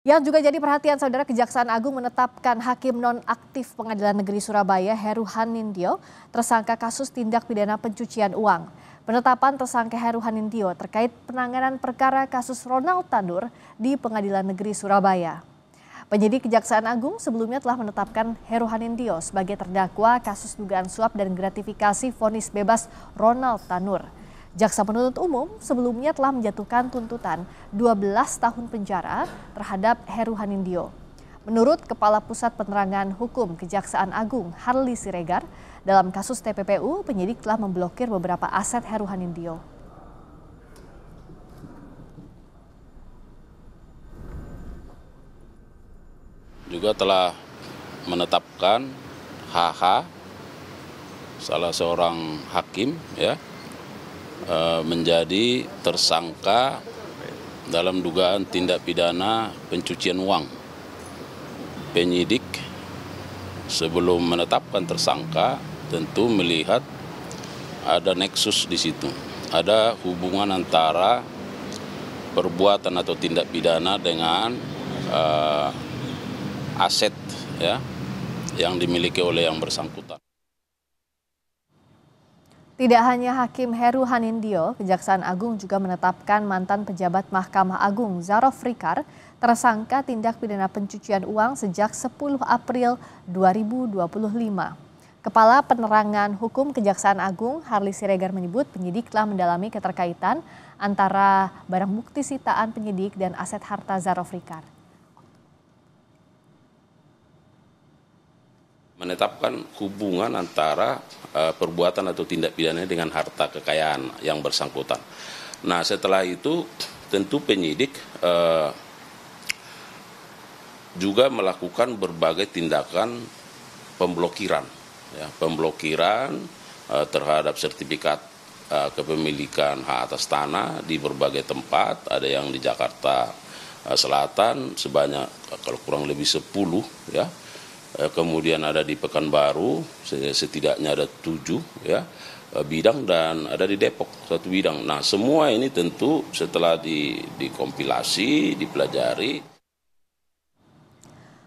Yang juga jadi perhatian saudara, Kejaksaan Agung menetapkan hakim nonaktif Pengadilan Negeri Surabaya Heru Hanindyo tersangka kasus tindak pidana pencucian uang. Penetapan tersangka Heru Hanindyo terkait penanganan perkara kasus Ronald Tanur di Pengadilan Negeri Surabaya. Penyidik Kejaksaan Agung sebelumnya telah menetapkan Heru Hanindyo sebagai terdakwa kasus dugaan suap dan gratifikasi vonis bebas Ronald Tanur. Jaksa penuntut umum sebelumnya telah menjatuhkan tuntutan 12 tahun penjara terhadap Heru Hanindyo. Menurut Kepala Pusat Penerangan Hukum Kejaksaan Agung Harli Siregar, dalam kasus TPPU penyidik telah memblokir beberapa aset Heru Hanindyo. Juga telah menetapkan HH, salah seorang hakim menjadi tersangka dalam dugaan tindak pidana pencucian uang. Penyidik sebelum menetapkan tersangka tentu melihat ada nexus di situ, ada hubungan antara perbuatan atau tindak pidana dengan aset yang dimiliki oleh yang bersangkutan. Tidak hanya Hakim Heru Hanindyo, Kejaksaan Agung juga menetapkan mantan pejabat Mahkamah Agung Zarof Rikar tersangka tindak pidana pencucian uang sejak 10 April 2025. Kepala Penerangan Hukum Kejaksaan Agung Harli Siregar menyebut penyidik telah mendalami keterkaitan antara barang bukti sitaan penyidik dan aset harta Zarof Rikar. Menetapkan hubungan antara perbuatan atau tindak pidana dengan harta kekayaan yang bersangkutan. Nah, setelah itu tentu penyidik juga melakukan berbagai tindakan pemblokiran, terhadap sertifikat kepemilikan hak atas tanah di berbagai tempat. Ada yang di Jakarta Selatan sebanyak kalau kurang lebih 10 kemudian ada di Pekanbaru setidaknya ada 7 bidang, dan ada di Depok 1 bidang. Nah, semua ini tentu setelah dikompilasi, dipelajari.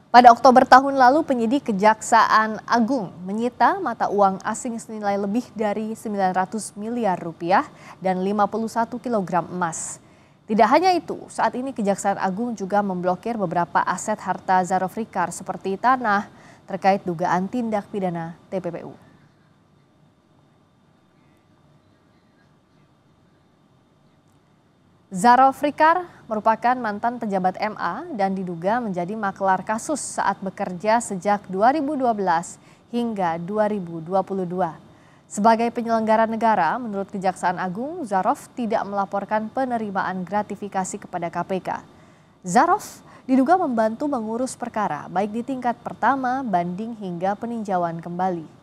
Pada Oktober tahun lalu penyidik Kejaksaan Agung menyita mata uang asing senilai lebih dari 900 miliar rupiah dan 51 kg emas. Tidak hanya itu, saat ini Kejaksaan Agung juga memblokir beberapa aset harta Zarof Rikar seperti tanah terkait dugaan tindak pidana TPPU. Zarof Rikar merupakan mantan pejabat MA dan diduga menjadi makelar kasus saat bekerja sejak 2012 hingga 2022. Sebagai penyelenggara negara, menurut Kejaksaan Agung, Zarof tidak melaporkan penerimaan gratifikasi kepada KPK. Zarof diduga membantu mengurus perkara baik di tingkat pertama, banding hingga peninjauan kembali.